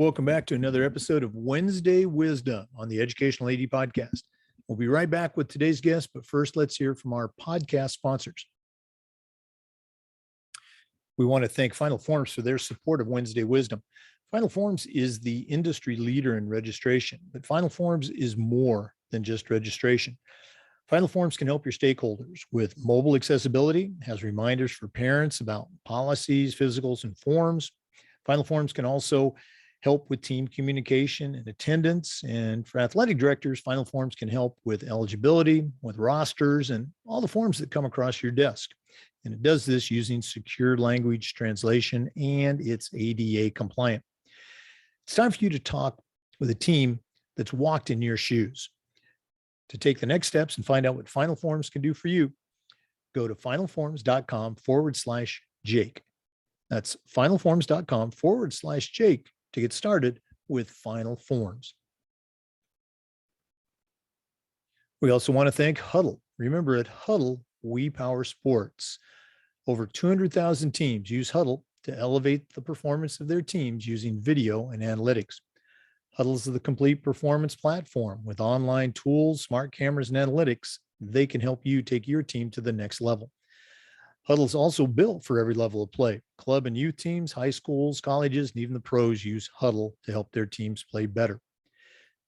Welcome back to another episode of Wednesday Wisdom on the Educational AD Podcast. We'll be right back with today's guest, but first let's hear from our podcast sponsors. We want to thank Final Forms for their support of Wednesday Wisdom. Final Forms is the industry leader in registration, but Final Forms is more than just registration. Final Forms can help your stakeholders with mobile accessibility, has reminders for parents about policies, physicals, and forms. Final Forms can also help with team communication and attendance. And for athletic directors, Final Forms can help with eligibility, with rosters, and all the forms that come across your desk. And it does this using secure language translation, and it's ADA compliant. It's time for you to talk with a team that's walked in your shoes. To take the next steps and find out what Final Forms can do for you, go to finalforms.com/Jake. That's finalforms.com/Jake to get started with Final Forms. We also want to thank Huddle. Remember, at Huddle, we power sports. Over 200,000 teams use Huddle to elevate the performance of their teams using video and analytics. Huddle is the complete performance platform with online tools, smart cameras, and analytics. They can help you take your team to the next level. Huddle is also built for every level of play. Club and youth teams, high schools, colleges, and even the pros use Huddle to help their teams play better.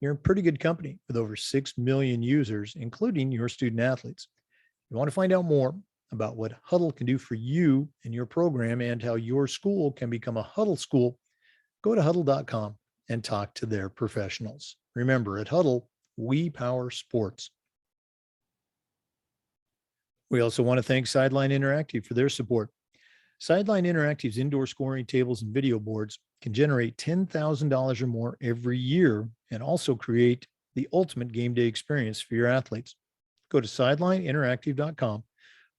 You're in pretty good company with over 6 million users, including your student athletes. You want to find out more about what Huddle can do for you and your program and how your school can become a Huddle school, go to huddle.com and talk to their professionals. Remember, at Huddle, we power sports. We also want to thank Sideline Interactive for their support. Sideline Interactive's indoor scoring tables and video boards can generate $10,000 or more every year and also create the ultimate game day experience for your athletes. Go to sidelineinteractive.com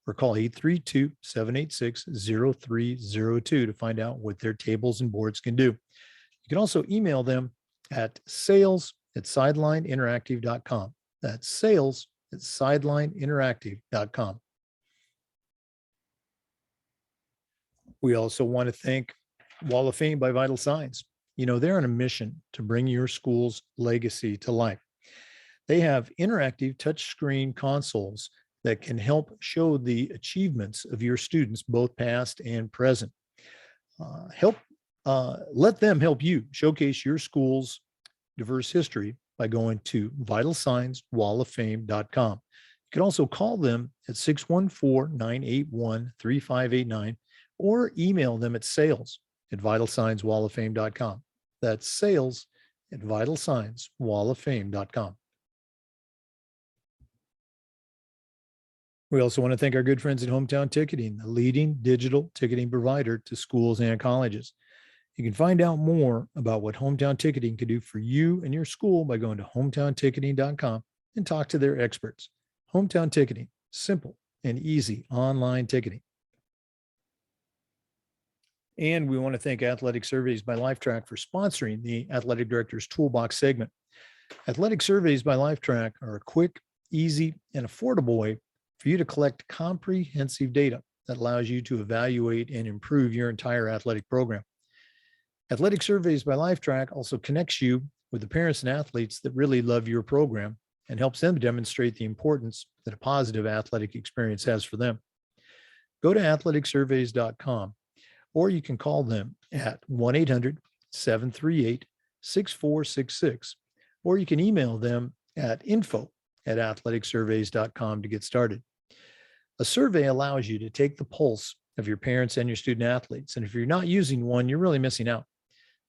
or call 832-786-0302 to find out what their tables and boards can do. You can also email them at sales@sidelineinteractive.com. That's sales@sidelineinteractive.com. We also want to thank Wall of Fame by Vital Signs. You know, they're on a mission to bring your school's legacy to life. They have interactive touchscreen consoles that can help show the achievements of your students, both past and present. Let them help you showcase your school's diverse history by going to vitalsignswalloffame.com. You can also call them at 614-981-3589 or email them at sales@vitalsignswalloffame.com. That's sales@vitalsignswalloffame.com. We also want to thank our good friends at Hometown Ticketing, the leading digital ticketing provider to schools and colleges. You can find out more about what Hometown Ticketing can do for you and your school by going to hometownticketing.com and talk to their experts. Hometown Ticketing, simple and easy online ticketing. And we want to thank Athletic Surveys by Lifetrack for sponsoring the Athletic Director's Toolbox segment. Athletic Surveys by Lifetrack are a quick, easy, and affordable way for you to collect comprehensive data that allows you to evaluate and improve your entire athletic program. Athletic Surveys by Lifetrack also connects you with the parents and athletes that really love your program and helps them demonstrate the importance that a positive athletic experience has for them. Go to athleticsurveys.com or you can call them at 1-800-738-6466, or you can email them at info@athleticsurveys.com to get started. A survey allows you to take the pulse of your parents and your student athletes. And if you're not using one, you're really missing out.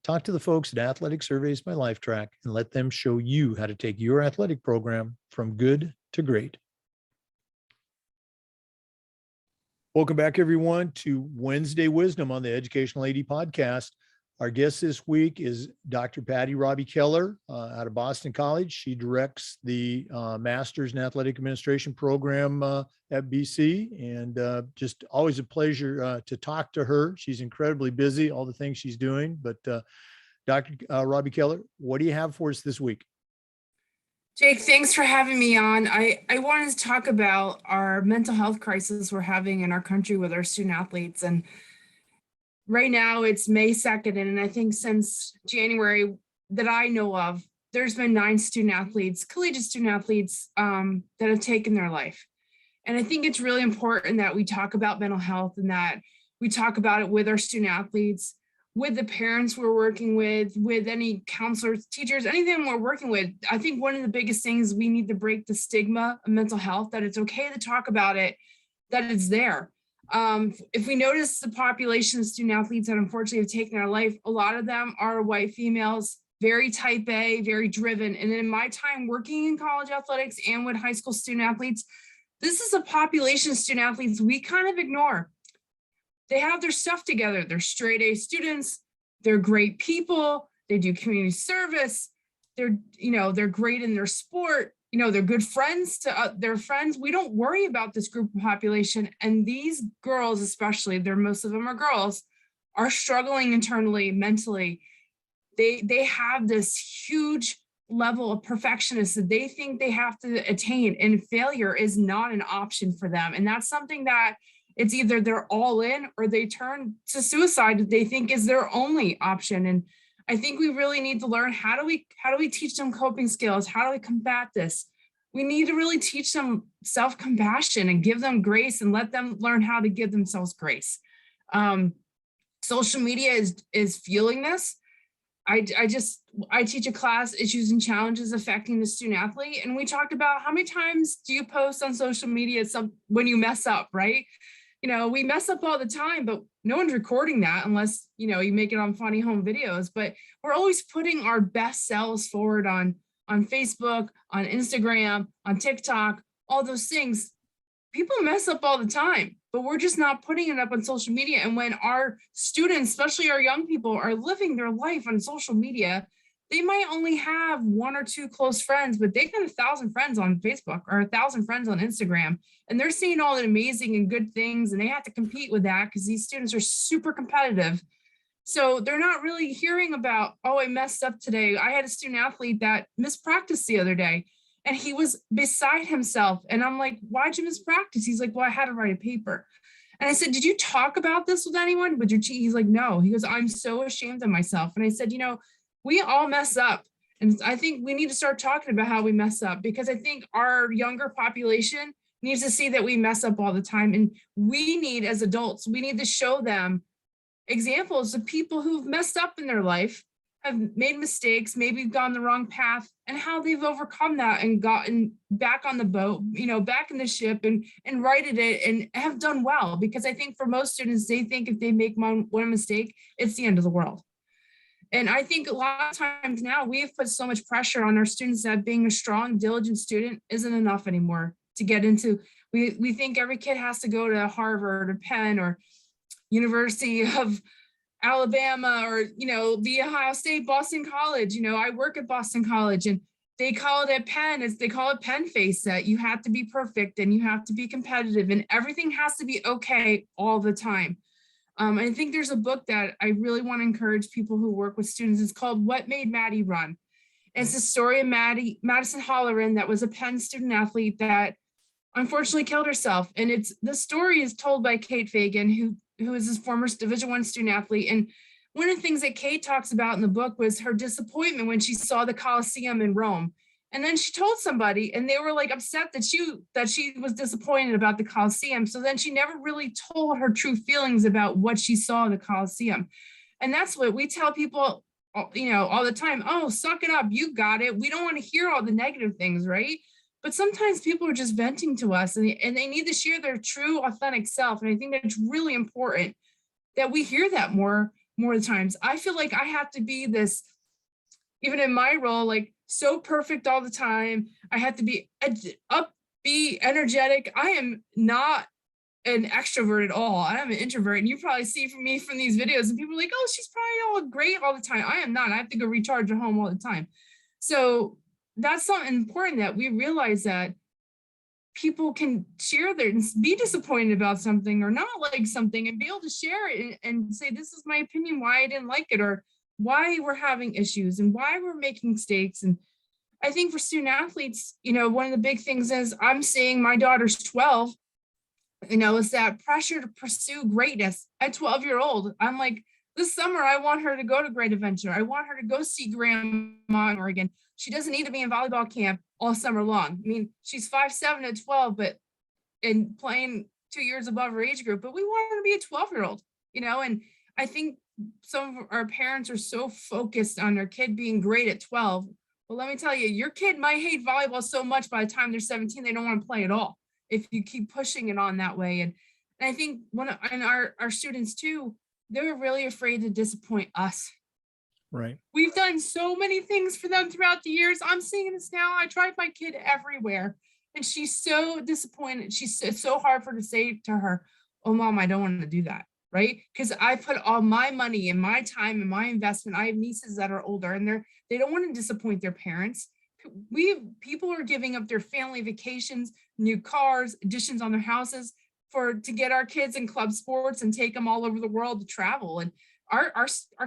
Talk to the folks at Athletic Surveys by Lifetrack and let them show you how to take your athletic program from good to great. Welcome back, everyone, to Wednesday Wisdom on the Educational AD Podcast. Our guest this week is Dr. Patty Raube-Keller out of Boston College. She directs the Master's in Athletic Administration program at BC, and just always a pleasure to talk to her. She's incredibly busy, all the things she's doing. But Dr. Raube-Keller, what do you have for us this week? Jake, thanks for having me on. I wanted to talk about our mental health crisis we're having in our country with our student athletes. And right now it's May 2nd, and I think since January that I know of, there's been 9 student athletes, collegiate student athletes, that have taken their life. And I think it's really important that we talk about mental health and that we talk about it with our student athletes, with the parents we're working with any counselors, teachers, anything we're working with. I think one of the biggest things, we need to break the stigma of mental health, that it's okay to talk about it, that it's there. If we notice the population of student athletes that unfortunately have taken their life, a lot of them are white females, very type A, very driven. And in my time working in college athletics and with high school student athletes, this is a population of student athletes we kind of ignore. They have their stuff together. They're straight A students. They're great people. They do community service. They're great in their sport. They're good friends to their friends. We don't worry about this group of population. And these girls, especially, most of them are girls, are struggling internally, mentally. They have this huge level of perfectionist that they think they have to attain, and failure is not an option for them. And that's something that it's either they're all in or they turn to suicide that they think is their only option. And I think we really need to learn, how do we teach them coping skills? How do we combat this? We need to really teach them self-compassion and give them grace and let them learn how to give themselves grace. Social media is fueling this. I teach a class, issues and challenges affecting the student athlete. And we talked about, how many times do you post on social media when you mess up, right? We mess up all the time, but no one's recording that unless, you make it on funny home videos. But we're always putting our best selves forward on Facebook, on Instagram, on TikTok, all those things. People mess up all the time, but we're just not putting it up on social media. And when our students, especially our young people, are living their life on social media, they might only have 1 or 2 close friends, but they got 1,000 friends on Facebook or 1,000 friends on Instagram. And they're seeing all the amazing and good things, and they have to compete with that because these students are super competitive. So they're not really hearing about, oh, I messed up today. I had a student athlete that missed practice the other day, and he was beside himself. And I'm like, why'd you miss practice? He's like, well, I had to write a paper. And I said, did you talk about this with anyone? With your team? He's like, no. He goes, I'm so ashamed of myself. And I said, we all mess up. And I think we need to start talking about how we mess up, because I think our younger population needs to see that we mess up all the time. And we need, as adults, we need to show them examples of people who've messed up in their life, have made mistakes, maybe gone the wrong path, and how they've overcome that and gotten back on the boat, back in the ship and righted it and have done well. Because I think for most students, they think if they make one mistake, it's the end of the world. And I think a lot of times now we have put so much pressure on our students that being a strong, diligent student isn't enough anymore to get into. We think every kid has to go to Harvard or Penn or University of Alabama or, the Ohio State, Boston College. I work at Boston College, and they call it at Penn, they call it Penn face, that you have to be perfect and you have to be competitive and everything has to be okay all the time. I think there's a book that I really want to encourage people who work with students. It's called What Made Maddie Run. And it's the story of Madison Holleran, that was a Penn student athlete that unfortunately killed herself. And the story is told by Kate Fagan, who is his former Division I student athlete. And one of the things that Kate talks about in the book was her disappointment when she saw the Colosseum in Rome. And then she told somebody, and they were like upset that she was disappointed about the Colosseum. So then she never really told her true feelings about what she saw in the Colosseum. And that's what we tell people, all the time. Oh, suck it up. You got it. We don't want to hear all the negative things, right? But sometimes people are just venting to us, and they need to share their true, authentic self. And I think that's really important that we hear that more of the times. I feel like I have to be this, even in my role, like so perfect all the time. I have to be upbeat, energetic. I am not an extrovert at all. I'm an introvert. And you probably see from me from these videos, and people are like, oh, she's probably all great all the time. I am not. I have to go recharge at home all the time. So that's something important, that we realize that people can share be disappointed about something or not like something, and be able to share it and say, this is my opinion, why I didn't like it, or why we're having issues and why we're making mistakes. And I think for student athletes, one of the big things is, I'm seeing my daughter's 12. It's that pressure to pursue greatness at 12-year-old. I'm like, this summer, I want her to go to Great Adventure. I want her to go see Grandma in Oregon. She doesn't need to be in volleyball camp all summer long. I mean, she's 5'7" at 12, but and playing 2 years above her age group, but we want her to be a 12-year-old, and I think some of our parents are so focused on their kid being great at 12. Well, let me tell you, your kid might hate volleyball so much by the time they're 17, they don't want to play at all if you keep pushing it on that way. And I think and our students too, they're really afraid to disappoint us. Right. We've done so many things for them throughout the years. I'm seeing this now. I drive my kid everywhere, and she's so disappointed. It's so hard for her to say to her, "Oh, mom, I don't want to do that." Right? Because I put all my money and my time and my investment. I have nieces that are older, and they don't want to disappoint their parents. People are giving up their family vacations, new cars, additions on their houses to get our kids in club sports and take them all over the world to travel. And our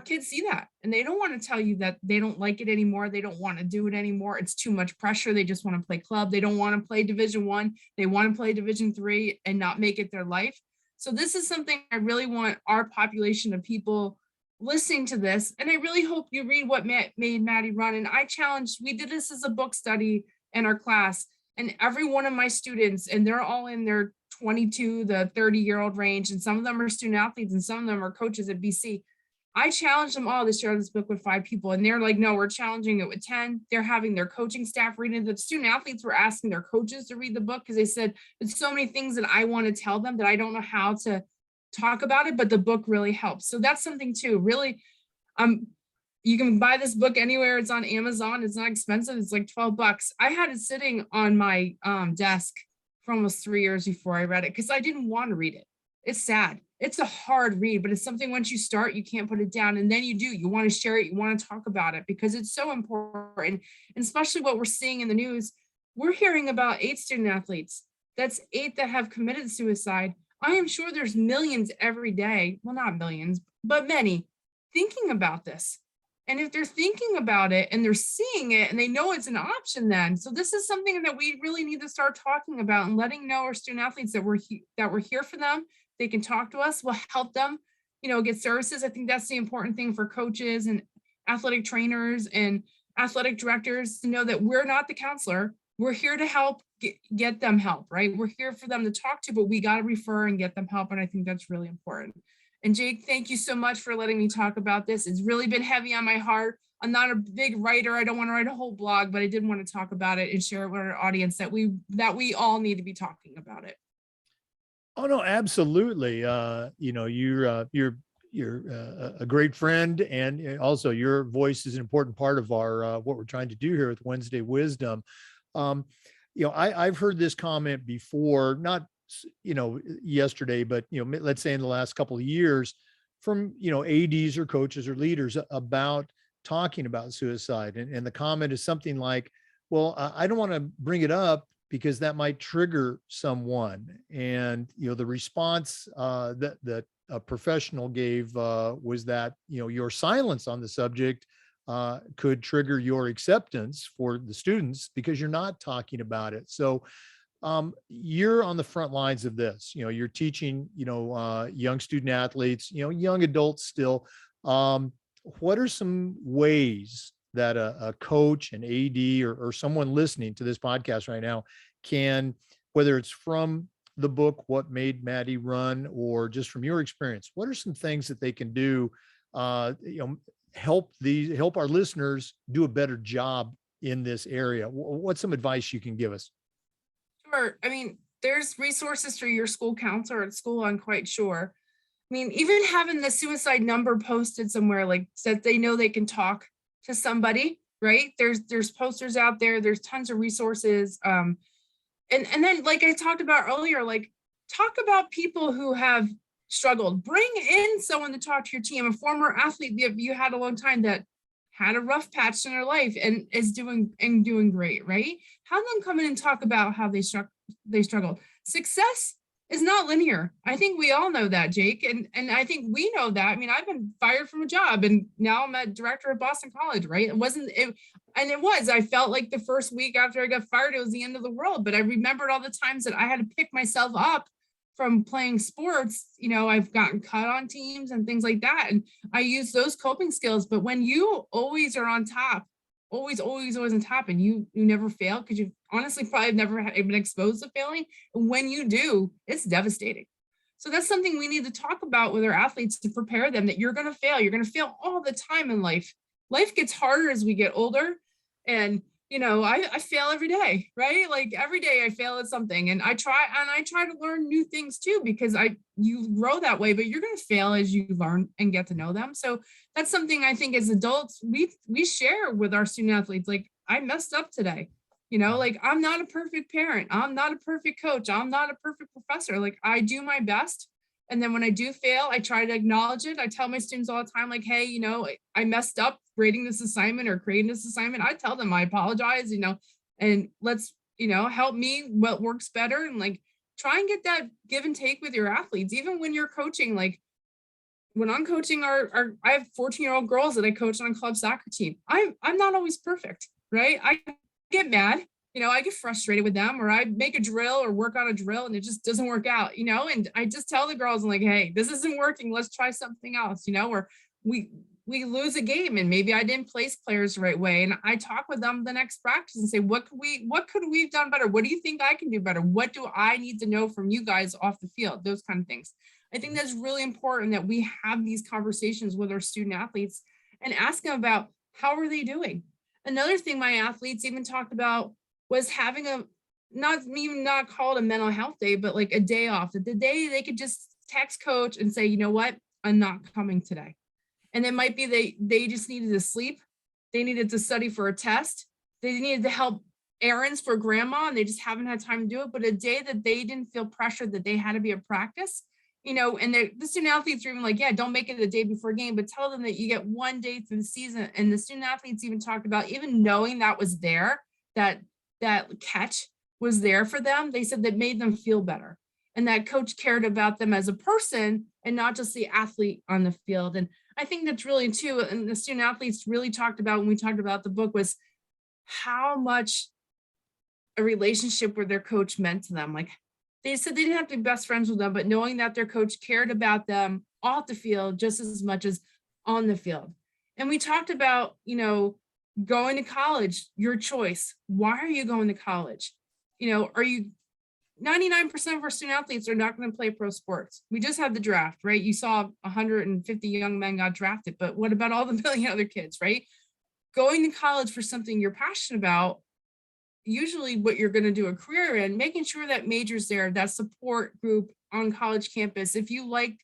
kids see that, and they don't want to tell you that they don't like it anymore. They don't want to do it anymore. It's too much pressure. They just want to play club. They don't want to play Division 1. They want to play Division 3 and not make it their life. So this is something I really want our population of people listening to this. And I really hope you read What Made Maddie Run. And we did this as a book study in our class, and every one of my students, and they're all in their 22 the 30-year-old range, and some of them are student athletes and some of them are coaches at BC. I challenged them all to share this book with 5 people, and they're like, no, we're challenging it with 10. They're having their coaching staff read it. The student athletes were asking their coaches to read the book because they said, there's so many things that I want to tell them that I don't know how to talk about it, but the book really helps. So that's something too, really. You can buy this book anywhere. It's on Amazon. It's not expensive. It's like $12. I had it sitting on my desk for almost 3 years before I read it because I didn't want to read it. It's sad. It's a hard read, but it's something once you start, you can't put it down. And then you want to share it. You want to talk about it because it's so important. And especially what we're seeing in the news, we're hearing about 8 student athletes. That's 8 that have committed suicide. I am sure there's millions every day. Well, not millions, but many thinking about this. And if they're thinking about it and they're seeing it and they know it's an option then. So this is something that we really need to start talking about and letting know our student athletes that we're here for them. They can talk to us. We'll help them, get services. I think that's the important thing for coaches and athletic trainers and athletic directors to know that we're not the counselor. We're here to help get them help, right? We're here for them to talk to, but we got to refer and get them help. And I think that's really important. And Jake, thank you so much for letting me talk about this. It's really been heavy on my heart. I'm not a big writer. I don't want to write a whole blog, but I did want to talk about it and share it with our audience that we all need to be talking about it. Oh no, absolutely. You're a great friend, and also your voice is an important part of our what we're trying to do here with Wednesday Wisdom. I've heard this comment before, not yesterday, but let's say in the last couple of years, from ads or coaches or leaders about talking about suicide, and the comment is something like, well, I don't want to bring it up because that might trigger someone. And the response that a professional gave was that your silence on the subject could trigger your acceptance for the students because you're not talking about it. So you're on the front lines of this. You're teaching young student athletes, young adults still. What are some ways that a coach, an AD, or someone listening to this podcast right now can, whether it's from the book What Made Maddie Run or just from your experience, what are some things that they can do help our listeners do a better job in this area? What's some advice you can give us? Sure. I mean, there's resources through your school counselor at school, I'm quite sure. I mean, even having the suicide number posted somewhere, like so that they know they can talk to somebody, right? There's posters out there, there's tons of resources. And then, like I talked about earlier, like talk about people who have struggled. Bring in someone to talk to your team, a former athlete that you had a long time that had a rough patch in their life and is doing great, right? Have them come in and talk about how they struggled. Success is not linear. I think we all know that, Jake. And I think we know that. I mean, I've been fired from a job and now I'm a director of Boston College, right? I felt like the first week after I got fired, it was the end of the world. But I remembered all the times that I had to pick myself up from playing sports, I've gotten cut on teams and things like that. And I use those coping skills. But when you always are on top, always on top, and you never fail, because you honestly probably never been exposed to failing. And when you do, it's devastating. So that's something we need to talk about with our athletes to prepare them that you're going to fail. You're going to fail all the time in life. Life gets harder as we get older. And, I fail every day, right? Like every day I fail at something, and I try to learn new things too, because you grow that way, but you're going to fail as you learn and get to know them. So that's something I think as adults, we share with our student athletes. Like, I messed up today. Like, I'm not a perfect parent. I'm not a perfect coach. I'm not a perfect professor. Like, I do my best. And then when I do fail, I try to acknowledge it. I tell my students all the time, like, hey, I messed up grading this assignment or creating this assignment. I tell them I apologize, and let's, help me what works better. And like, try and get that give and take with your athletes, even when you're coaching. Like, when I'm coaching I have 14-year-old girls that I coach on a club soccer team. I'm not always perfect, right? I get mad, I get frustrated with them, or I make a drill or work on a drill and it just doesn't work out, and I just tell the girls, I'm like, hey, this isn't working. Let's try something else, or we lose a game and maybe I didn't place players the right way. And I talk with them the next practice and say, what could we have done better? What do you think I can do better? What do I need to know from you guys off the field? Those kind of things. I think that's really important that we have these conversations with our student athletes and ask them about how are they doing. Another thing my athletes even talked about was having not called a mental health day, but like a day off. The day they could just text coach and say, you know what, I'm not coming today. And it might be they just needed to sleep. They needed to study for a test. They needed to help errands for grandma and they just haven't had time to do it. But a day that they didn't feel pressured that they had to be at practice, and the student athletes are even like, yeah, don't make it the day before game, but tell them that you get one day through the season. And the student athletes even talked about even knowing that was there, that catch was there for them. They said that made them feel better. And that coach cared about them as a person and not just the athlete on the field. And I think that's really too, and the student athletes really talked about when we talked about the book was how much a relationship with their coach meant to them. Like they said they didn't have to be best friends with them, but knowing that their coach cared about them off the field just as much as on the field. And we talked about, going to college, your choice. Why are you going to college? Are you 99% of our student athletes are not going to play pro sports. We just had the draft, right? You saw 150 young men got drafted, but what about all the million other kids, right? Going to college for something you're passionate about, usually what you're going to do a career in, making sure that majors there, that support group on college campus. If you like,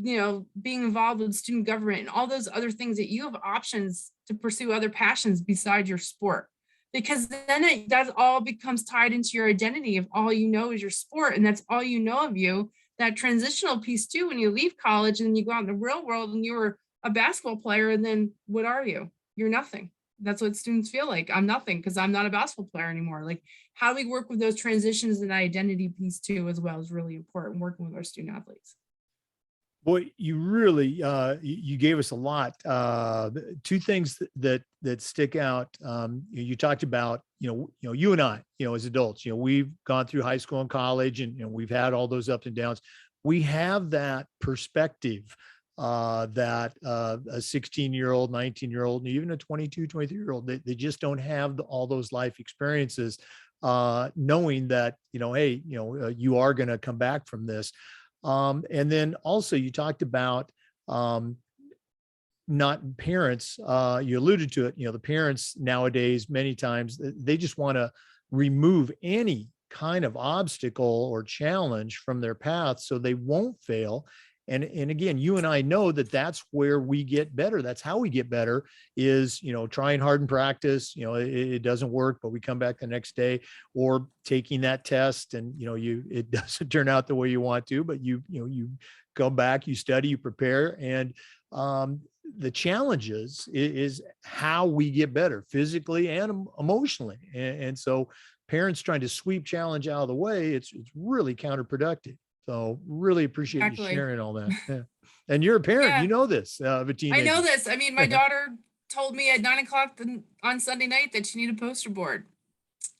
being involved with student government and all those other things, that you have options to pursue other passions besides your sport. Because then that all becomes tied into your identity if all you know is your sport and that's all you know of you. That transitional piece too, when you leave college and you go out in the real world and you were a basketball player, and then what are you? You're nothing. That's what students feel like. I'm nothing because I'm not a basketball player anymore. Like how we work with those transitions and identity piece too, as well, is really important working with our student athletes. Boy, you really you gave us a lot. Two things that stick out. You talked about you and I as adults. We've gone through high school and college, and we've had all those ups and downs. We have that perspective that a 16-year-old, 19-year-old, and even a 22, 23-year-old, they just don't have all those life experiences. Knowing that hey, you are going to come back from this. And then also you talked about not parents, you alluded to it, the parents nowadays, many times they just want to remove any kind of obstacle or challenge from their path so they won't fail. And again, you and I know that that's where we get better. That's how we get better is, trying hard in practice, it doesn't work, but we come back the next day, or taking that test and, it doesn't turn out the way you want to, but you go back, you study, you prepare. And the challenges is how we get better physically and emotionally. And so parents trying to sweep challenge out of the way, it's really counterproductive. So really appreciate you sharing all that. Yeah. And you're a parent, Yeah. this of a teenager. I know this. I mean, my daughter told me at 9 o'clock on Sunday night that she needed a poster board.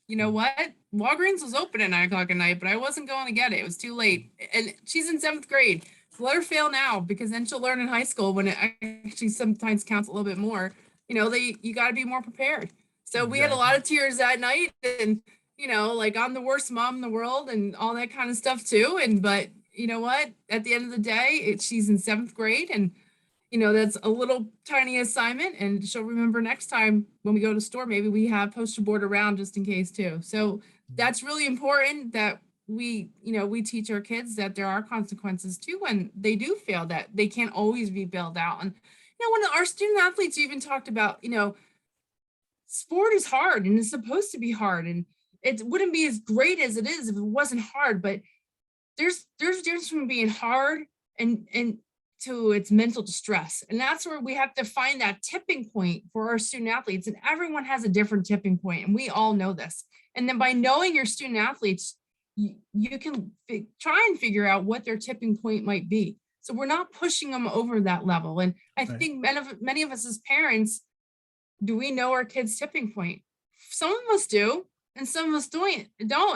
you know what? Walgreens was open at 9 o'clock at night, but I wasn't going to get it. It was too late. And she's in 7th grade. So let her fail now, because then she'll learn in high school when it actually sometimes counts a little bit more. You got to be more prepared. So we had a lot of tears that night, and like I'm the worst mom in the world and all that kind of stuff too. But you know what? At the end of the day, she's in 7th grade, and that's a little tiny assignment, and she'll remember next time when we go to the store, maybe we have poster board around just in case too. So that's really important that we teach our kids that there are consequences too when they do fail, that they can't always be bailed out. And one of our student athletes even talked about, sport is hard and it's supposed to be hard, and it wouldn't be as great as it is if it wasn't hard. But there's a difference from being hard and to its mental distress. And that's where we have to find that tipping point for our student athletes. And everyone has a different tipping point, and we all know this. And then by knowing your student athletes, you can try and figure out what their tipping point might be. So we're not pushing them over that level. And I think many of us as parents, do we know our kids' tipping point? Some of us do, and some of us don't.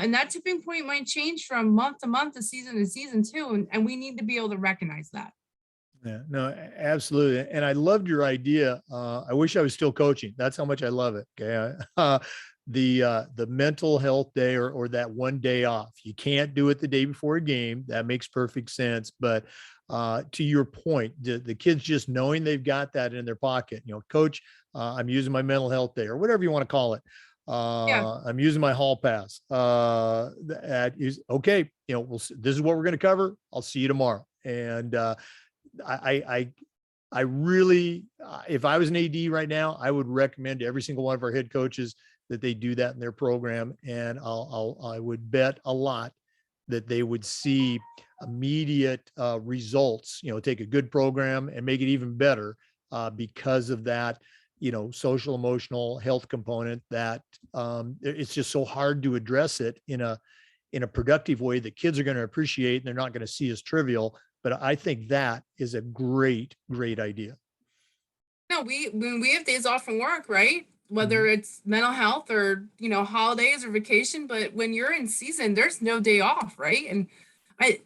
And that tipping point might change from month to month, to season too. And we need to be able to recognize that. Yeah, no, absolutely. And I loved your idea. I wish I was still coaching. That's how much I love it. Okay. The mental health day, or that one day off. You can't do it the day before a game. That makes perfect sense. But to your point, the kids just knowing they've got that in their pocket, coach, I'm using my mental health day, or whatever you want to call it. I'm using my hall pass. That is okay. This is what we're going to cover. I'll see you tomorrow. And I really, if I was an AD right now, I would recommend to every single one of our head coaches that they do that in their program. And I would bet a lot that they would see immediate results, take a good program and make it even better because of that, social emotional health component that it's just so hard to address it in a productive way that kids are going to appreciate, and they're not going to see as trivial. But I think that is a great idea. No, when we have days off from work, right? Whether it's mental health or, holidays or vacation, but when you're in season, there's no day off, right? And I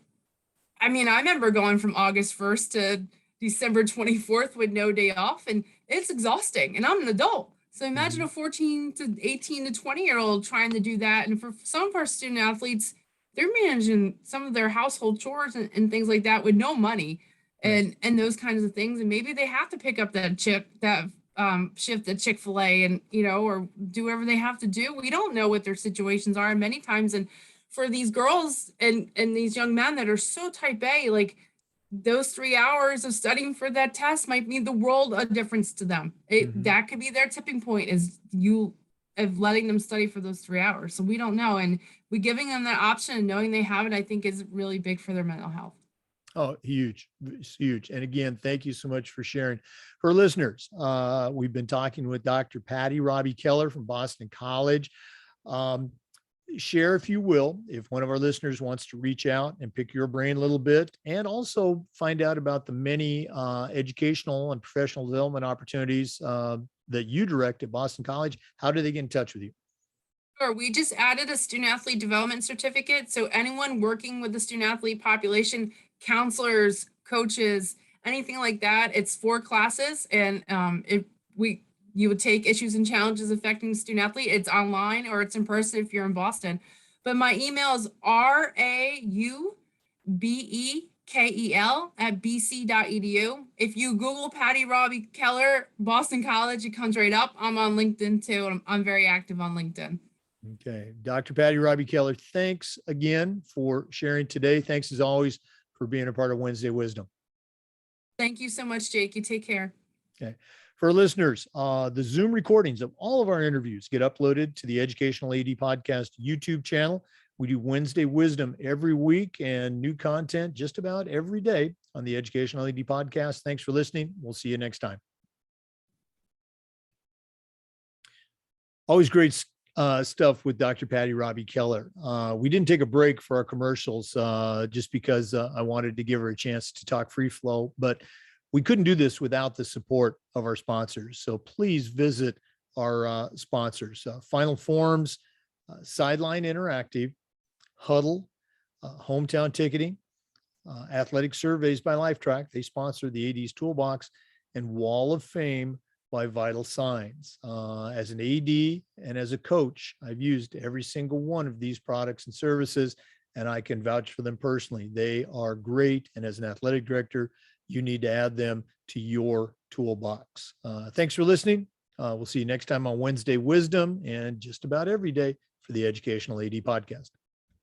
mean, I remember going from August 1st to December 24th with no day off, and it's exhausting. And I'm an adult. So imagine a 14 to 18 to 20-year-old trying to do that. And for some of our student athletes, they're managing some of their household chores and things like that with no money and those kinds of things. And maybe they have to pick up that shift at Chick-fil-A and, or do whatever they have to do. We don't know what their situations are many times. And for these girls and these young men that are so type A, like those 3 hours of studying for that test might mean the world a difference to them. That could be their tipping point, is of letting them study for those 3 hours. So we don't know. And we giving them that option and knowing they have it, I think is really big for their mental health. Oh, huge. It's huge. And again, thank you so much for sharing. For listeners, we've been talking with Dr. Patty Raube-Keller from Boston College. Share, if you will, if one of our listeners wants to reach out and pick your brain a little bit, and also find out about the many educational and professional development opportunities that you direct at Boston College, how do they get in touch with you? Sure. We just added a student athlete development certificate. So anyone working with the student athlete population, counselors, coaches, anything like that, it's 4 classes. And you would take issues and challenges affecting the student athlete. It's online or it's in person if you're in Boston. But my email is raubekel@bc.edu. If you Google Patty Raube-Keller, Boston College, it comes right up. I'm on LinkedIn too, and I'm very active on LinkedIn. Okay. Dr. Patty Raube-Keller, thanks again for sharing today. Thanks as always for being a part of Wednesday Wisdom. Thank you so much, Jake. You take care. Okay. For listeners, the Zoom recordings of all of our interviews get uploaded to the Educational AD Podcast YouTube channel. We do Wednesday Wisdom every week and new content just about every day on the Educational AD Podcast. Thanks for listening. We'll see you next time. Always great stuff with Dr. Patty Raube-Keller. We didn't take a break for our commercials just because I wanted to give her a chance to talk free flow, but we couldn't do this without the support of our sponsors. So please visit our sponsors, Final Forms, Sideline Interactive, Huddle, Hometown Ticketing, Athletic Surveys by Lifetrack. They sponsor the AD's Toolbox, and Wall of Fame by Vital Signs. As an AD and as a coach, I've used every single one of these products and services, and I can vouch for them personally. They are great. And as an athletic director, you need to add them to your toolbox. Thanks for listening. We'll see you next time on Wednesday Wisdom, and just about every day for the Educational AD Podcast.